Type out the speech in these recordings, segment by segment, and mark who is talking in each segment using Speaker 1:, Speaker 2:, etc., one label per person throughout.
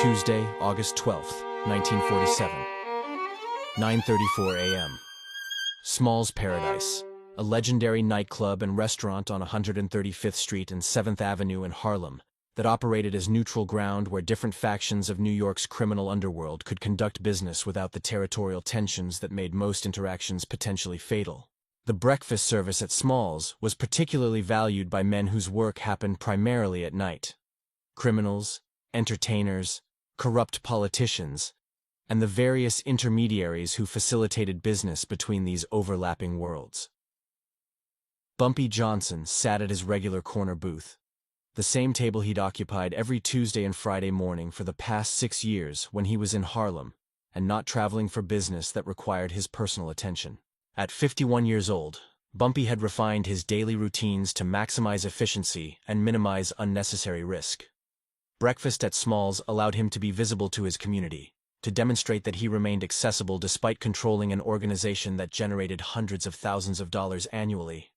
Speaker 1: Tuesday, August 12th, 1947. 9:34 a.m. Small's Paradise, a legendary nightclub and restaurant on 135th Street and 7th Avenue in Harlem that operated as neutral ground where different factions of New York's criminal underworld could conduct business without the territorial tensions that made most interactions potentially fatal. The breakfast service at Small's was particularly valued by men whose work happened primarily at night. Criminals, entertainers, corrupt politicians, and the various intermediaries who facilitated business between these overlapping worlds. Bumpy Johnson sat at his regular corner booth, the same table he'd occupied every Tuesday and Friday morning for the past 6 years when he was in Harlem and not traveling for business that required his personal attention. At 51 years old, Bumpy had refined his daily routines to maximize efficiency and minimize unnecessary risk. Breakfast at Small's allowed him to be visible to his community, to demonstrate that he remained accessible despite controlling an organization that generated hundreds of thousands of dollars annually,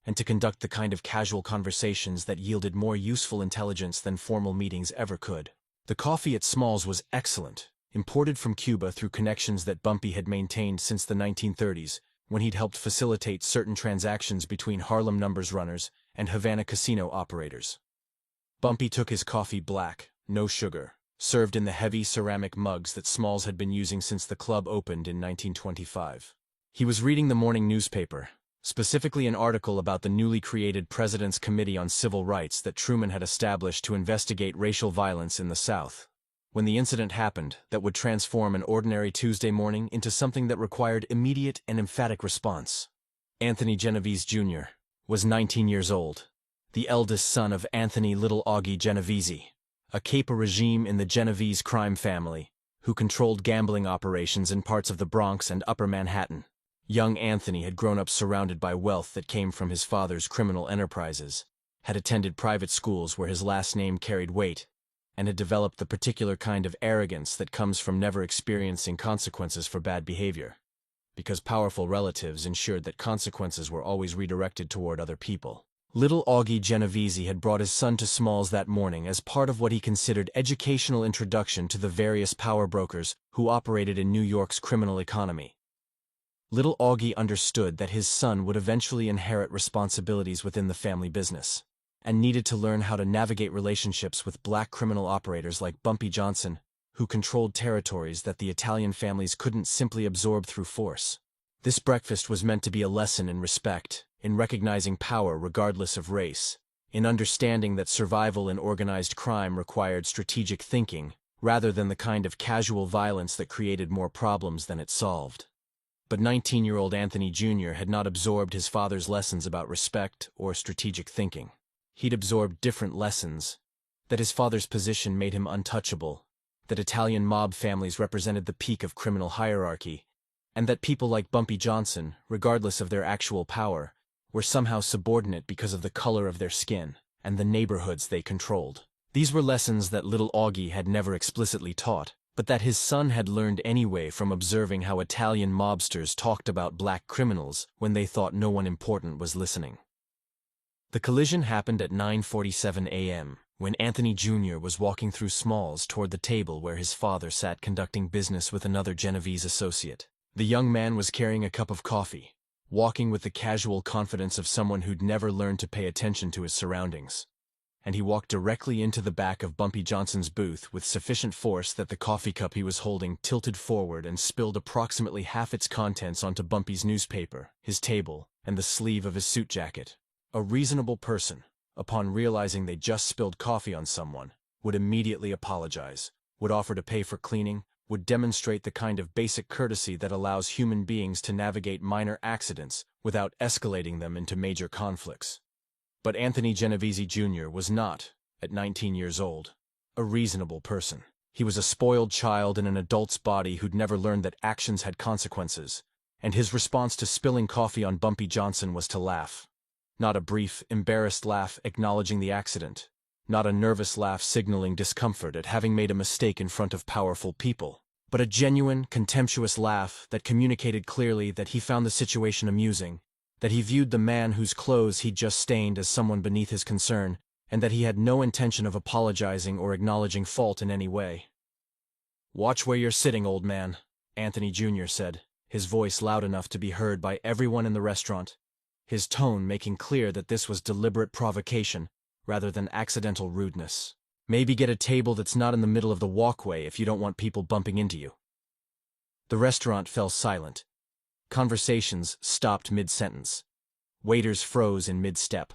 Speaker 1: and to conduct the kind of casual conversations that yielded more useful intelligence than formal meetings ever could. The coffee at Small's was excellent, imported from Cuba through connections that Bumpy had maintained since the 1930s, when he'd helped facilitate certain transactions between Harlem numbers runners and Havana casino operators. Bumpy took his coffee black, no sugar, served in the heavy ceramic mugs that Small's had been using since the club opened in 1925. He was reading the morning newspaper, specifically an article about the newly created President's Committee on Civil Rights that Truman had established to investigate racial violence in the South, when the incident happened that would transform an ordinary Tuesday morning into something that required immediate and emphatic response. Anthony Genovese, Jr. was 19 years old, the eldest son of Anthony Little Augie Genovese, a capo regime in the Genovese crime family, who controlled gambling operations in parts of the Bronx and Upper Manhattan. Young Anthony had grown up surrounded by wealth that came from his father's criminal enterprises, had attended private schools where his last name carried weight, and had developed the particular kind of arrogance that comes from never experiencing consequences for bad behavior, because powerful relatives ensured that consequences were always redirected toward other people. Little Augie Genovese had brought his son to Small's that morning as part of what he considered educational introduction to the various power brokers who operated in New York's criminal economy. Little Augie understood that his son would eventually inherit responsibilities within the family business, and needed to learn how to navigate relationships with black criminal operators like Bumpy Johnson, who controlled territories that the Italian families couldn't simply absorb through force. This breakfast was meant to be a lesson in respect, in recognizing power regardless of race, in understanding that survival in organized crime required strategic thinking, rather than the kind of casual violence that created more problems than it solved. But 19-year-old Anthony Jr. had not absorbed his father's lessons about respect or strategic thinking. He'd absorbed different lessons: that his father's position made him untouchable, that Italian mob families represented the peak of criminal hierarchy, and that people like Bumpy Johnson, regardless of their actual power, were somehow subordinate because of the color of their skin and the neighborhoods they controlled. These were lessons that little Augie had never explicitly taught, but that his son had learned anyway from observing how Italian mobsters talked about black criminals when they thought no one important was listening. The collision happened at 9:47 a.m., when Anthony Jr. was walking through Small's toward the table where his father sat conducting business with another Genovese associate. The young man was carrying a cup of coffee, walking with the casual confidence of someone who'd never learned to pay attention to his surroundings. And he walked directly into the back of Bumpy Johnson's booth with sufficient force that the coffee cup he was holding tilted forward and spilled approximately half its contents onto Bumpy's newspaper, his table, and the sleeve of his suit jacket. A reasonable person, upon realizing they just spilled coffee on someone, would immediately apologize, would offer to pay for cleaning, would demonstrate the kind of basic courtesy that allows human beings to navigate minor accidents without escalating them into major conflicts. But Anthony Genovese Jr. was not, at 19 years old, a reasonable person. He was a spoiled child in an adult's body who'd never learned that actions had consequences, and his response to spilling coffee on Bumpy Johnson was to laugh. Not a brief, embarrassed laugh acknowledging the accident, not a nervous laugh signaling discomfort at having made a mistake in front of powerful people, but a genuine, contemptuous laugh that communicated clearly that he found the situation amusing, that he viewed the man whose clothes he'd just stained as someone beneath his concern, and that he had no intention of apologizing or acknowledging fault in any way. "Watch where you're sitting, old man," Anthony Jr. said, his voice loud enough to be heard by everyone in the restaurant, his tone making clear that this was deliberate provocation rather than accidental rudeness. "Maybe get a table that's not in the middle of the walkway if you don't want people bumping into you." The restaurant fell silent. Conversations stopped mid-sentence. Waiters froze in mid-step.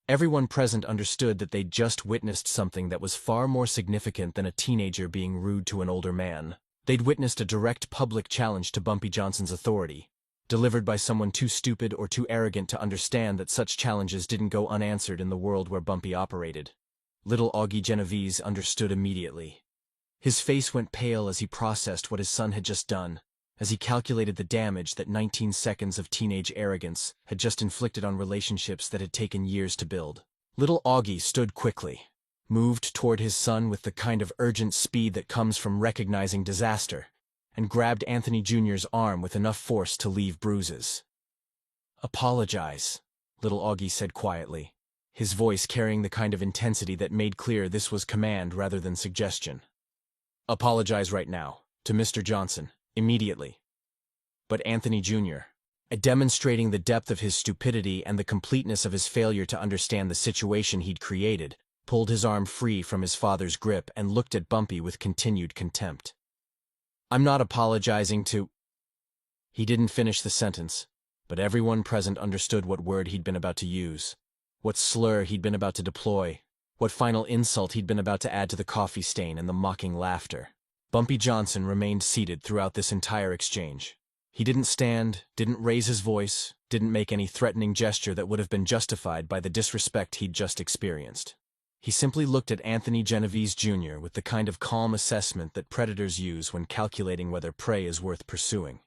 Speaker 1: Everyone present understood that they'd just witnessed something that was far more significant than a teenager being rude to an older man. They'd witnessed a direct public challenge to Bumpy Johnson's authority, delivered by someone too stupid or too arrogant to understand that such challenges didn't go unanswered in the world where Bumpy operated. Little Augie Genovese understood immediately. His face went pale as he processed what his son had just done, as he calculated the damage that 19 seconds of teenage arrogance had just inflicted on relationships that had taken years to build. Little Augie stood quickly, moved toward his son with the kind of urgent speed that comes from recognizing disaster, and grabbed Anthony Jr.'s arm with enough force to leave bruises. "Apologize," Little Augie said quietly, his voice carrying the kind of intensity that made clear this was command rather than suggestion. "Apologize right now, to Mr. Johnson, immediately." But Anthony Jr., demonstrating the depth of his stupidity and the completeness of his failure to understand the situation he'd created, pulled his arm free from his father's grip and looked at Bumpy with continued contempt. "I'm not apologizing to—" He didn't finish the sentence, but everyone present understood what word he'd been about to use, what slur he'd been about to deploy, what final insult he'd been about to add to the coffee stain and the mocking laughter. Bumpy Johnson remained seated throughout this entire exchange. He didn't stand, didn't raise his voice, didn't make any threatening gesture that would have been justified by the disrespect he'd just experienced. He simply looked at Anthony Genovese Jr. with the kind of calm assessment that predators use when calculating whether prey is worth pursuing.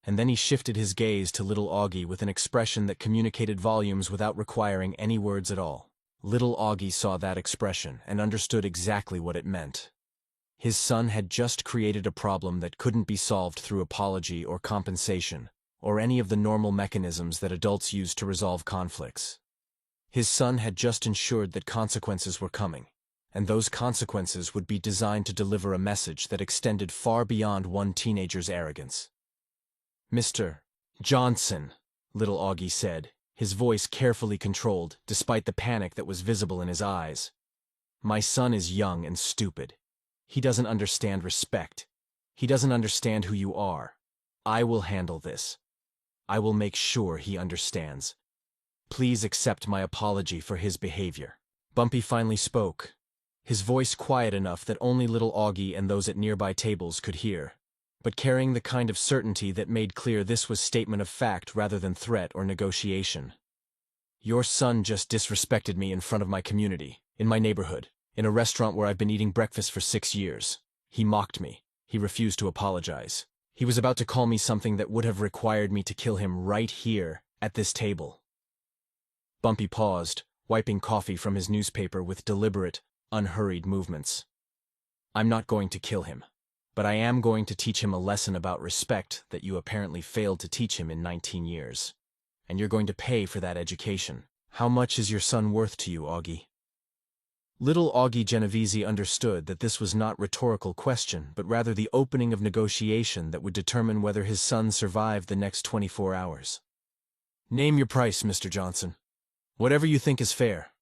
Speaker 1: And then he shifted his gaze to Little Augie with an expression that communicated volumes without requiring any words at all. Little Augie saw that expression and understood exactly what it meant. His son had just created a problem that couldn't be solved through apology or compensation, or any of the normal mechanisms that adults use to resolve conflicts. His son had just ensured that consequences were coming, and those consequences would be designed to deliver a message that extended far beyond one teenager's arrogance. "Mr. Johnson," Little Augie said, his voice carefully controlled despite the panic that was visible in his eyes. "My son is young and stupid. He doesn't understand respect. He doesn't understand who you are. I will handle this. I will make sure he understands. Please accept my apology for his behavior." Bumpy finally spoke, his voice quiet enough that only Little Augie and those at nearby tables could hear, but carrying the kind of certainty that made clear this was statement of fact rather than threat or negotiation. "Your son just disrespected me in front of my community, in my neighborhood, in a restaurant where I've been eating breakfast for 6 years. He mocked me. He refused to apologize. He was about to call me something that would have required me to kill him right here, at this table." Bumpy paused, wiping coffee from his newspaper with deliberate, unhurried movements. "I'm not going to kill him, but I am going to teach him a lesson about respect that you apparently failed to teach him in 19 years. And you're going to pay for that education. How much is your son worth to you, Augie?" Little Augie Genovese understood that this was not a rhetorical question, but rather the opening of negotiation that would determine whether his son survived the next 24 hours. "Name your price, Mr. Johnson. Whatever you think is fair.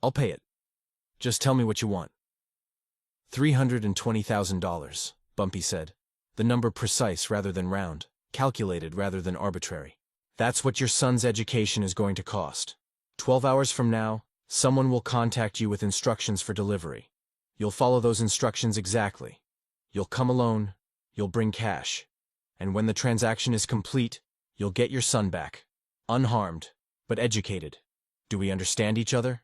Speaker 1: I'll pay it. Just tell me what you want." $320,000, Bumpy said, the number precise rather than round, calculated rather than arbitrary. "That's what your son's education is going to cost. 12 hours from now, someone will contact you with instructions for delivery. You'll follow those instructions exactly. You'll come alone, you'll bring cash, and when the transaction is complete, you'll get your son back, unharmed, but educated. Do we understand each other?"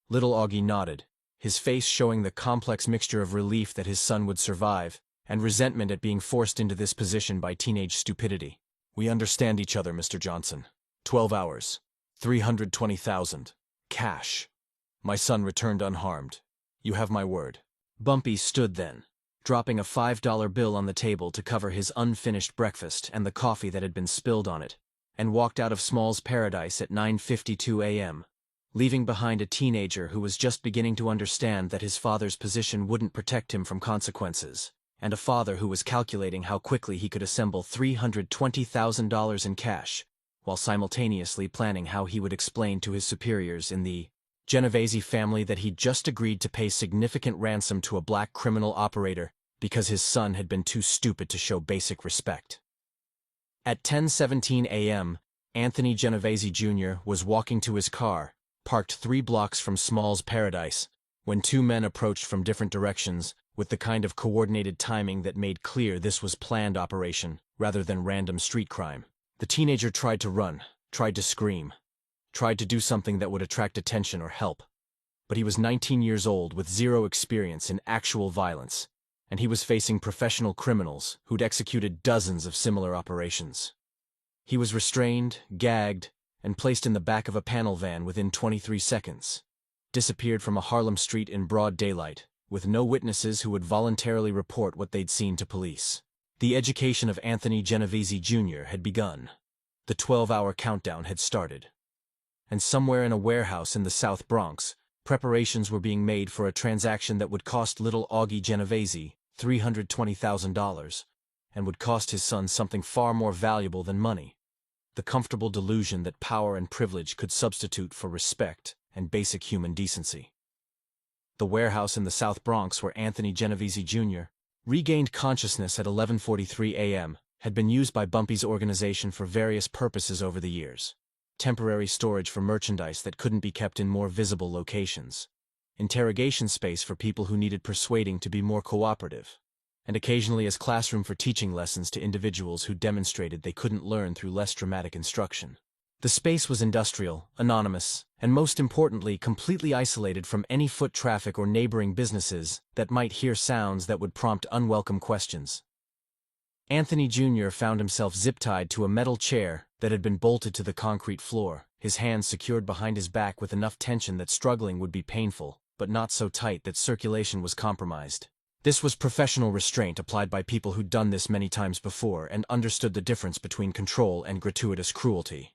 Speaker 1: Little Augie nodded, his face showing the complex mixture of relief that his son would survive and resentment at being forced into this position by teenage stupidity. "We understand each other, Mr. Johnson. 12 hours, 320,000. Cash. My son returned unharmed. You have my word." Bumpy stood then, dropping a $5 bill on the table to cover his unfinished breakfast and the coffee that had been spilled on it, and walked out of Small's Paradise at 9:52 a.m., leaving behind a teenager who was just beginning to understand that his father's position wouldn't protect him from consequences, and a father who was calculating how quickly he could assemble $320,000 in cash, while simultaneously planning how he would explain to his superiors in the Genovese family that he'd just agreed to pay significant ransom to a black criminal operator because his son had been too stupid to show basic respect. At 10:17 a.m., Anthony Genovese Jr. was walking to his car, parked 3 blocks from Small's Paradise, when 2 men approached from different directions with the kind of coordinated timing that made clear this was planned operation rather than random street crime. The teenager tried to run, tried to scream, tried to do something that would attract attention or help. But he was 19 years old with 0 experience in actual violence, and he was facing professional criminals who'd executed dozens of similar operations. He was restrained, gagged, and placed in the back of a panel van within 23 seconds. Disappeared from a Harlem street in broad daylight, with no witnesses who would voluntarily report what they'd seen to police. The education of Anthony Genovese Jr. had begun. The 12-hour countdown had started. And somewhere in a warehouse in the South Bronx, preparations were being made for a transaction that would cost little Augie Genovese $320,000 and would cost his son something far more valuable than money: the comfortable delusion that power and privilege could substitute for respect and basic human decency. The warehouse in the South Bronx where Anthony Genovese Jr. regained consciousness at 11:43 a.m. had been used by Bumpy's organization for various purposes over the years. Temporary storage for merchandise that couldn't be kept in more visible locations, interrogation space for people who needed persuading to be more cooperative, and occasionally as classroom for teaching lessons to individuals who demonstrated they couldn't learn through less dramatic instruction. The space was industrial, anonymous, and most importantly, completely isolated from any foot traffic or neighboring businesses that might hear sounds that would prompt unwelcome questions. Anthony Jr. found himself zip-tied to a metal chair that had been bolted to the concrete floor, his hands secured behind his back with enough tension that struggling would be painful, but not so tight that circulation was compromised. This was professional restraint applied by people who'd done this many times before and understood the difference between control and gratuitous cruelty.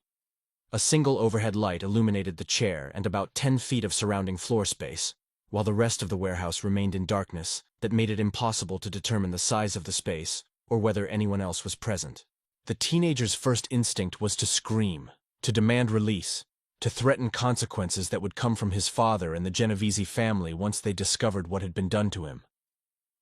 Speaker 1: A single overhead light illuminated the chair and about 10 feet of surrounding floor space, while the rest of the warehouse remained in darkness that made it impossible to determine the size of the space or whether anyone else was present. The teenager's first instinct was to scream, to demand release, to threaten consequences that would come from his father and the Genovese family once they discovered what had been done to him.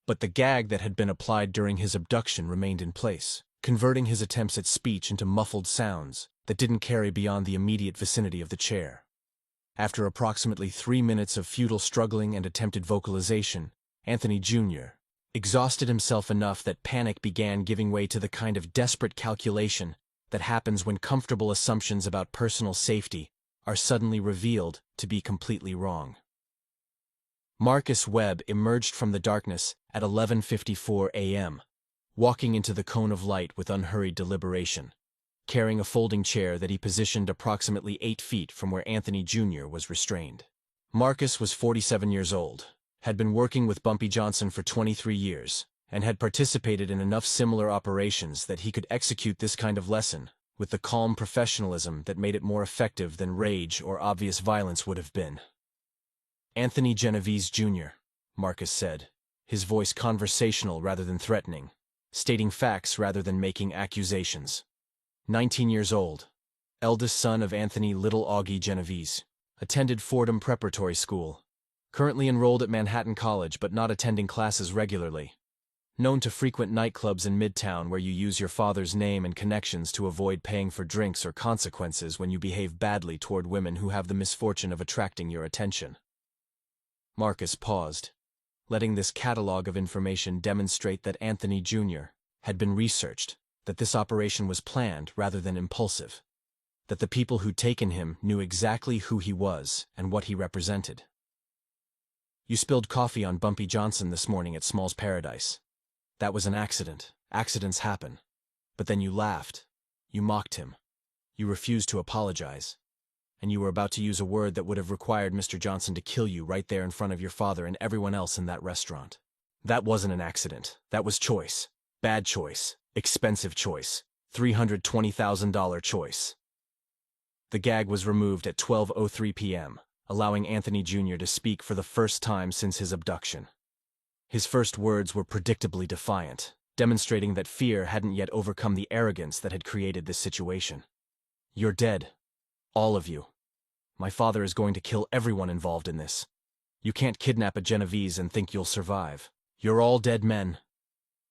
Speaker 1: But the gag that had been applied during his abduction remained in place, converting his attempts at speech into muffled sounds that didn't carry beyond the immediate vicinity of the chair. After approximately 3 minutes of futile struggling and attempted vocalization, Anthony Jr. exhausted himself enough that panic began giving way to the kind of desperate calculation that happens when comfortable assumptions about personal safety are suddenly revealed to be completely wrong. Marcus Webb emerged from the darkness at 11:54 a.m., walking into the cone of light with unhurried deliberation, carrying a folding chair that he positioned approximately 8 feet from where Anthony Jr. was restrained. Marcus was 47 years old, had been working with Bumpy Johnson for 23 years, and had participated in enough similar operations that he could execute this kind of lesson with the calm professionalism that made it more effective than rage or obvious violence would have been. "Anthony Genovese Jr.," Marcus said, his voice conversational rather than threatening, stating facts rather than making accusations. 19 years old, eldest son of Anthony Little Augie Genovese, attended Fordham Preparatory School, currently enrolled at Manhattan College but not attending classes regularly. Known to frequent nightclubs in Midtown where you use your father's name and connections to avoid paying for drinks or consequences when you behave badly toward women who have the misfortune of attracting your attention. Marcus paused, letting this catalog of information demonstrate that Anthony Jr. had been researched, that this operation was planned rather than impulsive, that the people who'd taken him knew exactly who he was and what he represented. "You spilled coffee on Bumpy Johnson this morning at Small's Paradise. That was an accident. Accidents happen. But then you laughed. You mocked him. You refused to apologize. And you were about to use a word that would have required Mr. Johnson to kill you right there in front of your father and everyone else in that restaurant. That wasn't an accident. That was choice. Bad choice. Expensive choice. $320,000 choice." The gag was removed at 12:03 p.m., allowing Anthony Jr. to speak for the first time since his abduction. His first words were predictably defiant, demonstrating that fear hadn't yet overcome the arrogance that had created this situation. "You're dead. All of you. My father is going to kill everyone involved in this. You can't kidnap a Genovese and think you'll survive. You're all dead men."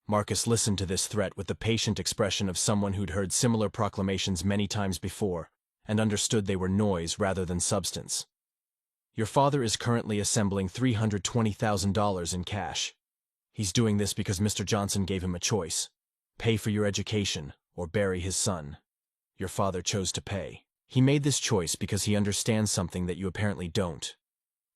Speaker 1: Marcus listened to this threat with the patient expression of someone who'd heard similar proclamations many times before and understood they were noise rather than substance. "Your father is currently assembling $320,000 in cash. He's doing this because Mr. Johnson gave him a choice: pay for your education or bury his son. Your father chose to pay. He made this choice because he understands something that you apparently don't.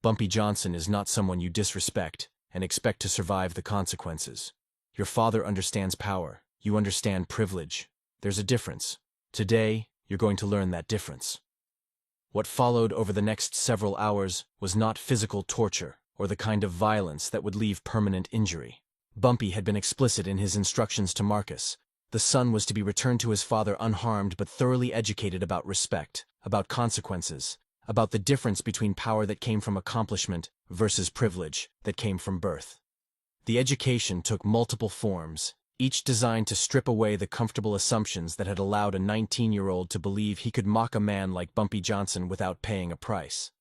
Speaker 1: Bumpy Johnson is not someone you disrespect and expect to survive the consequences. Your father understands power. You understand privilege. There's a difference. Today, you're going to learn that difference." What followed over the next several hours was not physical torture or the kind of violence that would leave permanent injury. Bumpy had been explicit in his instructions to Marcus. The son was to be returned to his father unharmed but thoroughly educated about respect, about consequences, about the difference between power that came from accomplishment versus privilege that came from birth. The education took multiple forms, each designed to strip away the comfortable assumptions that had allowed a 19-year-old to believe he could mock a man like Bumpy Johnson without paying a price.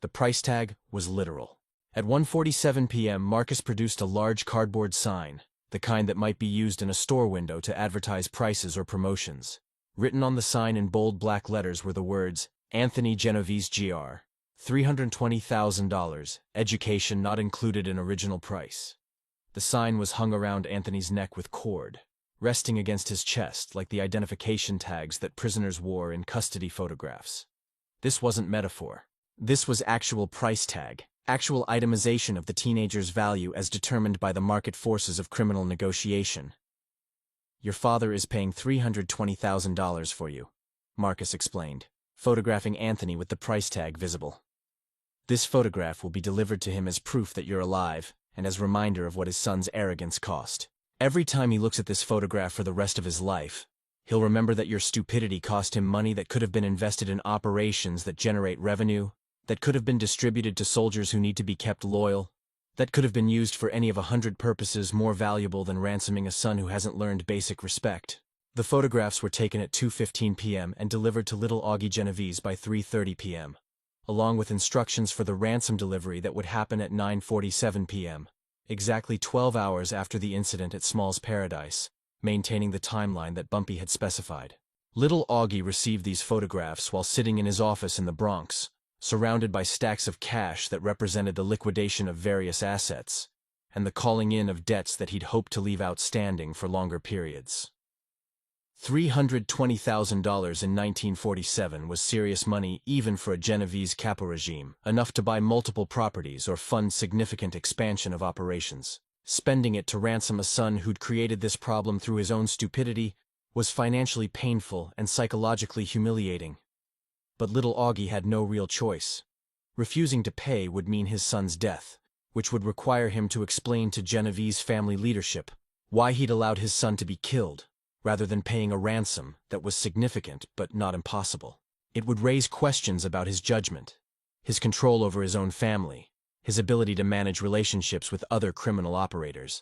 Speaker 1: The price tag was literal. At 1:47 p.m., Marcus produced a large cardboard sign, the kind that might be used in a store window to advertise prices or promotions. Written on the sign in bold black letters were the words, "Anthony Genovese Gr. $320,000, education not included in original price." The sign was hung around Anthony's neck with cord, resting against his chest like the identification tags that prisoners wore in custody photographs. This wasn't metaphor. This was actual price tag, actual itemization of the teenager's value as determined by the market forces of criminal negotiation. "Your father is paying $320,000 for you," Marcus explained, photographing Anthony with the price tag visible. "This photograph will be delivered to him as proof that you're alive, and as reminder of what his son's arrogance cost. Every time he looks at this photograph for the rest of his life, he'll remember that your stupidity cost him money that could have been invested in operations that generate revenue, that could have been distributed to soldiers who need to be kept loyal, that could have been used for any of 100 purposes more valuable than ransoming a son who hasn't learned basic respect." The photographs were taken at 2:15 p.m. and delivered to little Augie Genovese by 3:30 p.m. along with instructions for the ransom delivery that would happen at 9:47 p.m., exactly 12 hours after the incident at Small's Paradise, maintaining the timeline that Bumpy had specified. Little Augie received these photographs while sitting in his office in the Bronx, surrounded by stacks of cash that represented the liquidation of various assets, and the calling in of debts that he'd hoped to leave outstanding for longer periods. $320,000 in 1947 was serious money even for a Genovese capo regime, enough to buy multiple properties or fund significant expansion of operations. Spending it to ransom a son who'd created this problem through his own stupidity was financially painful and psychologically humiliating. But little Augie had no real choice. Refusing to pay would mean his son's death, which would require him to explain to Genovese family leadership why he'd allowed his son to be killed, rather than paying a ransom that was significant but not impossible. It would raise questions about his judgment, his control over his own family, his ability to manage relationships with other criminal operators.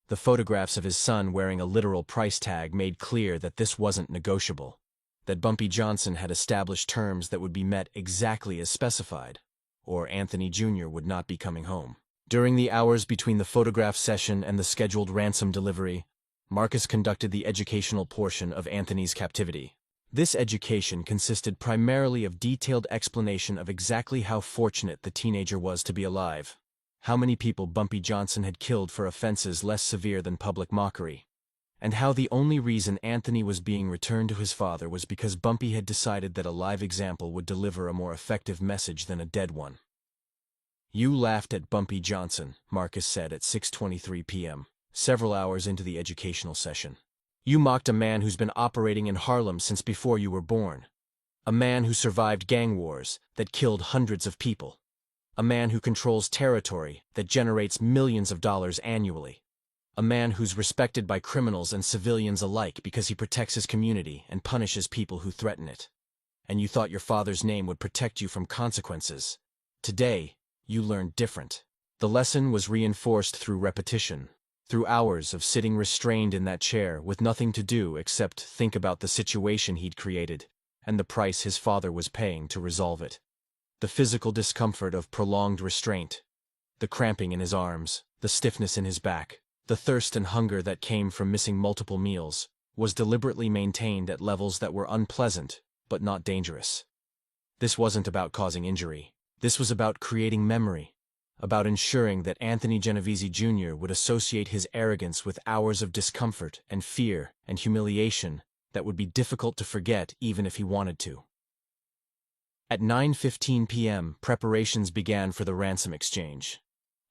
Speaker 1: The photographs of his son wearing a literal price tag made clear that this wasn't negotiable, that Bumpy Johnson had established terms that would be met exactly as specified, or Anthony Jr. would not be coming home. During the hours between the photograph session and the scheduled ransom delivery, Marcus conducted the educational portion of Anthony's captivity. This education consisted primarily of detailed explanation of exactly how fortunate the teenager was to be alive, how many people Bumpy Johnson had killed for offenses less severe than public mockery, and how the only reason Anthony was being returned to his father was because Bumpy had decided that a live example would deliver a more effective message than a dead one. "You laughed at Bumpy Johnson," Marcus said at 6:23 p.m., several hours into the educational session. "You mocked a man who's been operating in Harlem since before you were born. A man who survived gang wars that killed hundreds of people. A man who controls territory that generates millions of dollars annually. A man who's respected by criminals and civilians alike because he protects his community and punishes people who threaten it. And you thought your father's name would protect you from consequences. Today, you learned different. The lesson was reinforced through repetition, through hours of sitting restrained in that chair with nothing to do except think about the situation he'd created and the price his father was paying to resolve it. The physical discomfort of prolonged restraint, the cramping in his arms, the stiffness in his back, the thirst and hunger that came from missing multiple meals, was deliberately maintained at levels that were unpleasant but not dangerous. This wasn't about causing injury. This was about creating memory, about ensuring that Anthony Genovese Jr. would associate his arrogance with hours of discomfort and fear and humiliation that would be difficult to forget even if he wanted to. At 9:15 p.m., preparations began for the ransom exchange.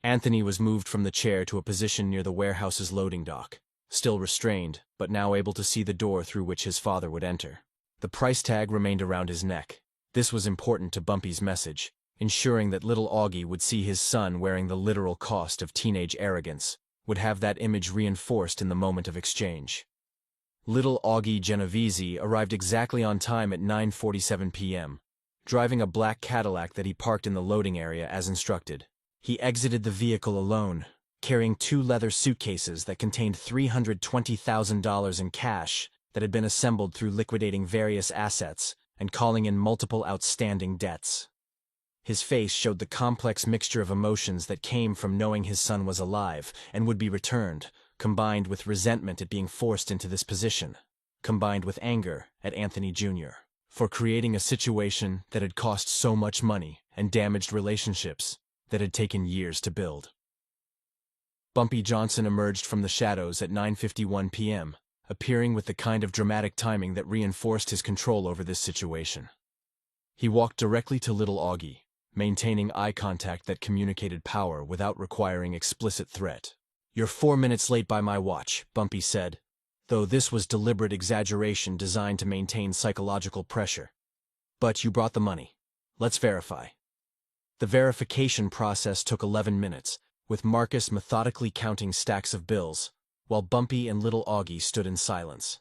Speaker 1: Anthony was moved from the chair to a position near the warehouse's loading dock, still restrained, but now able to see the door through which his father would enter. The price tag remained around his neck. This was important to Bumpy's message, ensuring that little Augie would see his son wearing the literal cost of teenage arrogance, would have that image reinforced in the moment of exchange. Little Augie Genovese arrived exactly on time at 9:47 p.m., driving a black Cadillac that he parked in the loading area as instructed. He exited the vehicle alone, carrying 2 leather suitcases that contained $320,000 in cash that had been assembled through liquidating various assets and calling in multiple outstanding debts. His face showed the complex mixture of emotions that came from knowing his son was alive and would be returned, combined with resentment at being forced into this position, combined with anger at Anthony Jr. for creating a situation that had cost so much money and damaged relationships that had taken years to build. Bumpy Johnson emerged from the shadows at 9:51 p.m., appearing with the kind of dramatic timing that reinforced his control over this situation. He walked directly to little Augie, maintaining eye contact that communicated power without requiring explicit threat. "You're 4 minutes late by my watch," Bumpy said, though this was deliberate exaggeration designed to maintain psychological pressure. "But you brought the money. Let's verify." The verification process took 11 minutes, with Marcus methodically counting stacks of bills, while Bumpy and little Augie stood in silence.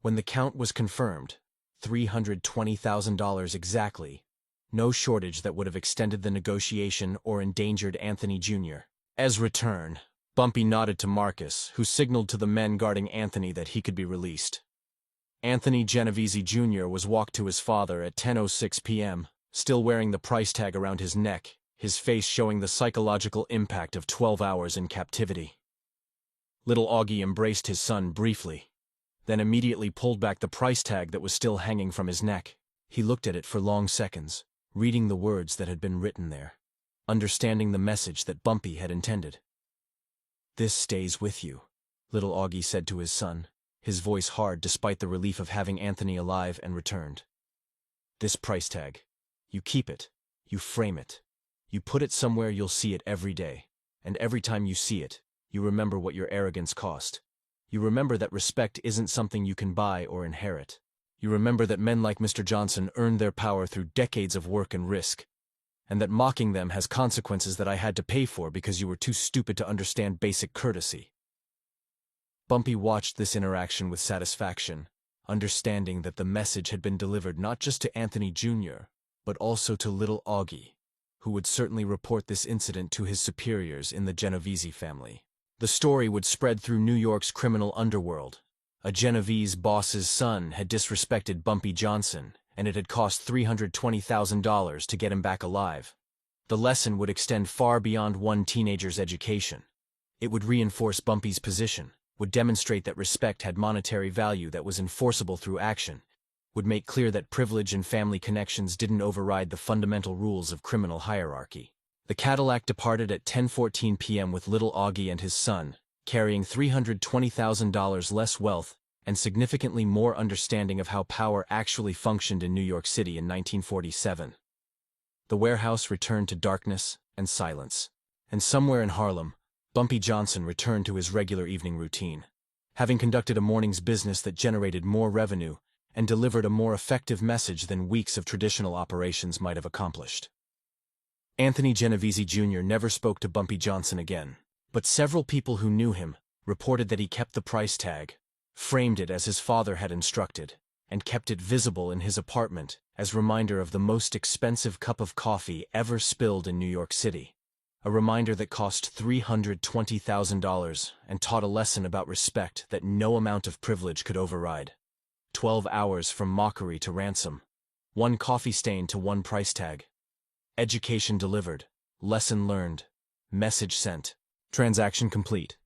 Speaker 1: When the count was confirmed, $320,000 exactly, no shortage that would have extended the negotiation or endangered Anthony Jr. As return, Bumpy nodded to Marcus, who signaled to the men guarding Anthony that he could be released. Anthony Genovese Jr. was walked to his father at 10:06 p.m., still wearing the price tag around his neck, his face showing the psychological impact of 12 hours in captivity. Little Augie embraced his son briefly, then immediately pulled back the price tag that was still hanging from his neck. He looked at it for long seconds, reading the words that had been written there, understanding the message that Bumpy had intended. "This stays with you," little Augie said to his son, his voice hard despite the relief of having Anthony alive and returned. "This price tag. You keep it. You frame it. You put it somewhere you'll see it every day, and every time you see it, you remember what your arrogance cost. You remember that respect isn't something you can buy or inherit. You remember that men like Mr. Johnson earned their power through decades of work and risk, and that mocking them has consequences that I had to pay for because you were too stupid to understand basic courtesy." Bumpy watched this interaction with satisfaction, understanding that the message had been delivered not just to Anthony Jr., but also to little Augie, who would certainly report this incident to his superiors in the Genovese family. The story would spread through New York's criminal underworld. A Genovese boss's son had disrespected Bumpy Johnson, and it had cost $320,000 to get him back alive. The lesson would extend far beyond one teenager's education. It would reinforce Bumpy's position, would demonstrate that respect had monetary value that was enforceable through action, would make clear that privilege and family connections didn't override the fundamental rules of criminal hierarchy. The Cadillac departed at 10:14 p.m. with little Augie and his son, carrying $320,000 less wealth and significantly more understanding of how power actually functioned in New York City in 1947. The warehouse returned to darkness and silence, and somewhere in Harlem, Bumpy Johnson returned to his regular evening routine, having conducted a morning's business that generated more revenue and delivered a more effective message than weeks of traditional operations might have accomplished. Anthony Genovese Jr. never spoke to Bumpy Johnson again, but several people who knew him reported that he kept the price tag, framed it as his father had instructed, and kept it visible in his apartment as reminder of the most expensive cup of coffee ever spilled in New York City. A reminder that cost $320,000 and taught a lesson about respect that no amount of privilege could override. 12 hours from mockery to ransom. One coffee stain to one price tag. Education delivered. Lesson learned. Message sent. Transaction complete.